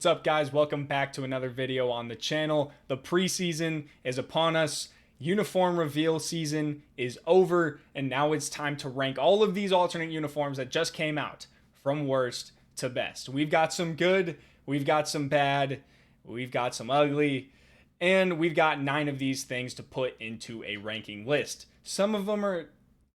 What's up, guys? Welcome back to another video on the channel. The preseason is upon us. Uniform reveal season is over, and now it's time to rank all of these alternate uniforms that just came out from worst to best. We've got some good, we've got some bad, we've got some ugly, and we've got 9 of these things to put into a ranking list. Some of them are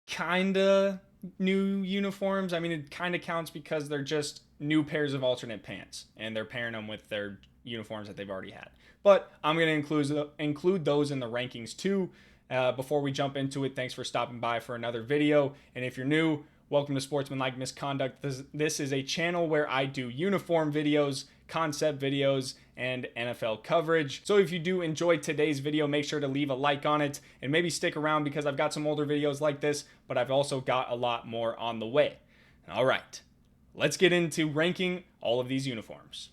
kinda new uniforms. I mean, it kind of counts because they're just new pairs of alternate pants and they're pairing them with their uniforms that they've already had. But I'm going to include those in the rankings too. Before we jump into it, thanks for stopping by for another video. And if you're new, welcome to Sportsmanlike Misconduct. This is a channel where I do uniform videos, concept videos, and NFL coverage. So if you do enjoy today's video, make sure to leave a like on it and maybe stick around because I've got some older videos like this, but I've also got a lot more on the way. All right, let's get into ranking all of these uniforms.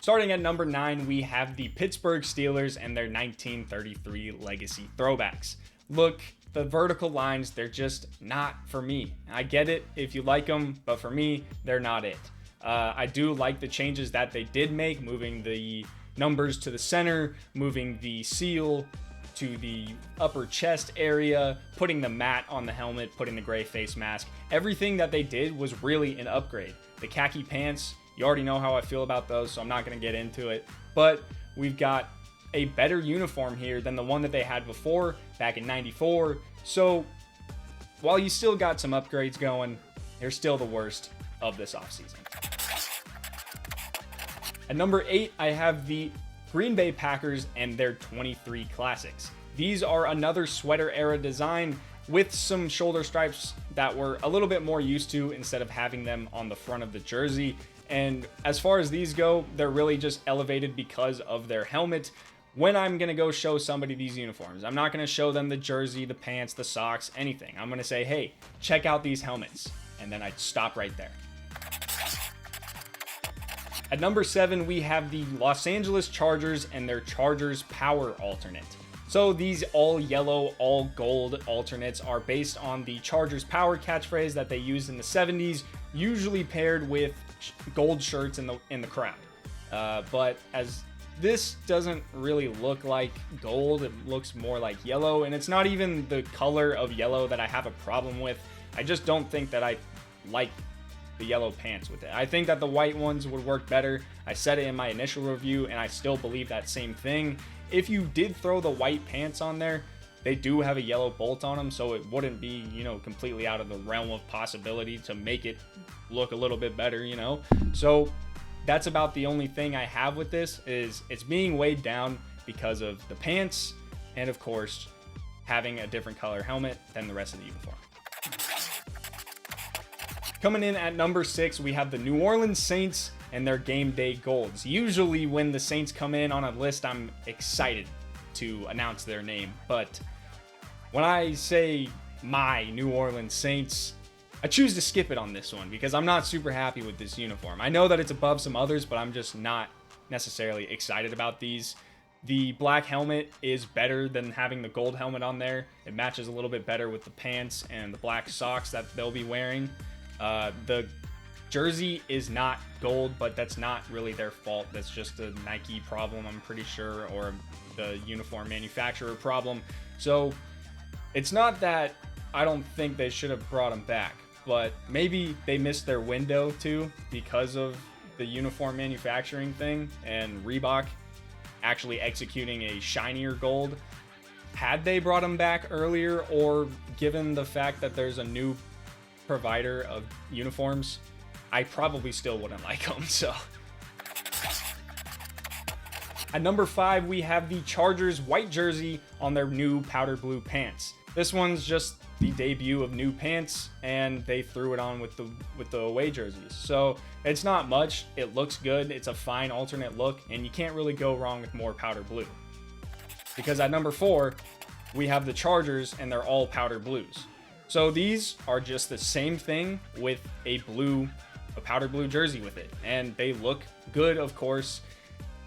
Starting at number 9, we have the Pittsburgh Steelers and their 1933 Legacy throwbacks. Look, the vertical lines, they're just not for me. I get it if you like them, but for me, they're not it. I do like the changes that they did make, moving the numbers to the center, moving the seal to the upper chest area, putting the mat on the helmet, putting the gray face mask. Everything that they did was really an upgrade. The khaki pants, you already know how I feel about those, so I'm not going to get into it. But we've got a better uniform here than the one that they had before, back in '94. So while you still got some upgrades going, they're still the worst of this offseason. At number 8, I have the Green Bay Packers and their 23 Classics. These are another sweater era design with some shoulder stripes that we're a little bit more used to instead of having them on the front of the jersey. And as far as these go, they're really just elevated because of their helmet. When I'm going to go show somebody these uniforms, I'm not going to show them the jersey, the pants, the socks, anything. I'm going to say, hey, check out these helmets. And then I'd stop right there. At number 7, we have the Los Angeles Chargers and their Chargers Power Alternate. So these all yellow, all gold alternates are based on the Chargers Power catchphrase that they used in the 70s, usually paired with gold shirts in the crowd. But as this doesn't really look like gold, it looks more like yellow, and it's not even the color of yellow that I have a problem with. I just don't think that I like the yellow pants with it. I think that the white ones would work better. I said it in my initial review, and I still believe that same thing. If you did throw the white pants on there, they do have a yellow bolt on them, so it wouldn't be, completely out of the realm of possibility to make it look a little bit better, So that's about the only thing I have with this, is it's being weighed down because of the pants and, of course, having a different color helmet than the rest of the uniform. Coming in at number 6, we have the New Orleans Saints and their game day golds. Usually when the Saints come in on a list, I'm excited to announce their name, but when I say my New Orleans Saints, I choose to skip it on this one because I'm not super happy with this uniform. I know that it's above some others, but I'm just not necessarily excited about these. The black helmet is better than having the gold helmet on there. It matches a little bit better with the pants and the black socks that they'll be wearing. The jersey is not gold, but that's not really their fault. That's just a Nike problem, I'm pretty sure, or the uniform manufacturer problem. So it's not that I don't think they should have brought them back, but maybe they missed their window too because of the uniform manufacturing thing and Reebok actually executing a shinier gold. Had they brought them back earlier, or given the fact that there's a new provider of uniforms, I probably still wouldn't like them. So at number 5, we have the Chargers white jersey on their new powder blue pants. This one's just the debut of new pants, and they threw it on with the away jerseys. So it's not much. It looks good. It's a fine alternate look, and you can't really go wrong with more powder blue. Because at number 4, we have the Chargers, and they're all powder blues. So these are just the same thing with a powder blue jersey with it, and they look good, of course.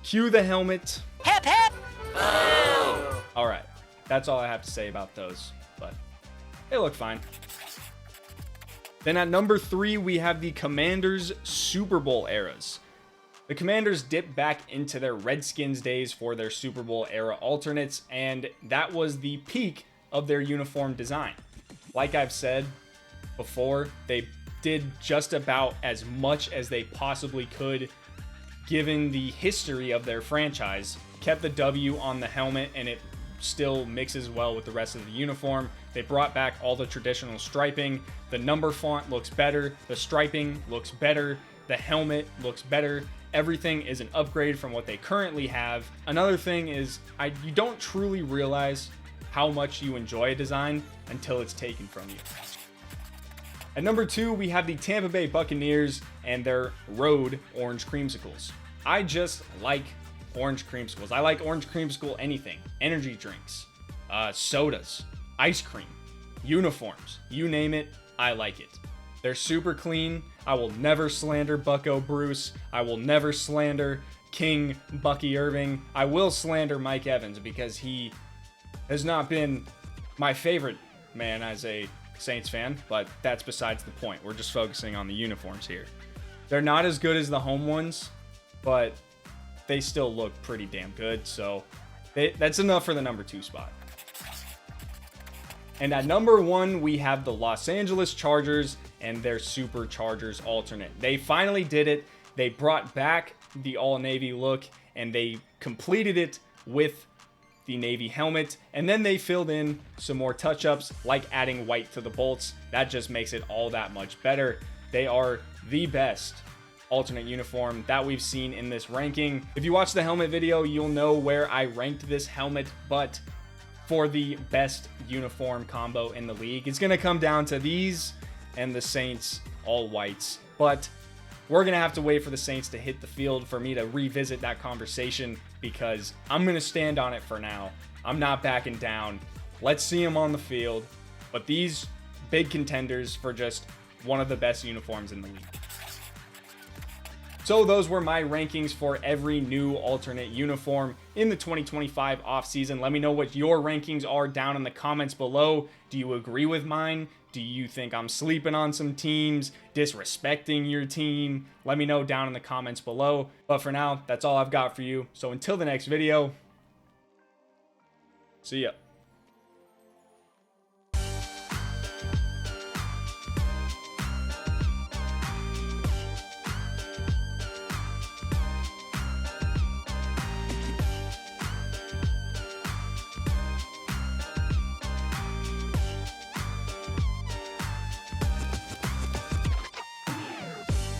Cue the helmet. Hip hip. All right, that's all I have to say about those. But They look fine. Then at number 3, we have the Commanders Super Bowl eras. The Commanders dipped back into their Redskins days for their Super Bowl era alternates, and that was the peak of their uniform design. Like I've said before, they did just about as much as they possibly could given the history of their franchise. Kept the W on the helmet, and it still mixes well with the rest of the uniform. They brought back all the traditional striping. The number font looks better. The striping looks better. The helmet looks better. Everything is an upgrade from what they currently have. Another thing is, you don't truly realize how much you enjoy a design until it's taken from you. At number 2, we have the Tampa Bay Buccaneers and their Road Orange Creamsicles. I just like orange creamsicles. I like orange creamsicle anything. Energy drinks, sodas, ice cream, uniforms, you name it, I like it. They're super clean. I will never slander Bucko Bruce. I will never slander King Bucky Irving. I will slander Mike Evans because he has not been my favorite man as a Saints fan, but that's besides the point. We're just focusing on the uniforms here. They're not as good as the home ones, but they still look pretty damn good, so that's enough for the number 2 spot. And at number 1, we have the Los Angeles Chargers and their Superchargers alternate. They finally did it. They brought back the all-navy look, and they completed it with the navy helmet, and then they filled in some more touch-ups, like adding white to the bolts. That just makes it all that much better. They are the best alternate uniform that we've seen in this ranking. If you watch the helmet video, you'll know where I ranked this helmet, but for the best uniform combo in the league, it's going to come down to these and the Saints all whites. But we're going to have to wait for the Saints to hit the field for me to revisit that conversation, because I'm going to stand on it for now. I'm not backing down. Let's see them on the field. But these big contenders for just one of the best uniforms in the league. So those were my rankings for every new alternate uniform in the 2025 offseason. Let me know what your rankings are down in the comments below. Do you agree with mine? Do you think I'm sleeping on some teams, disrespecting your team? Let me know down in the comments below. But for now, that's all I've got for you. So until the next video, see ya.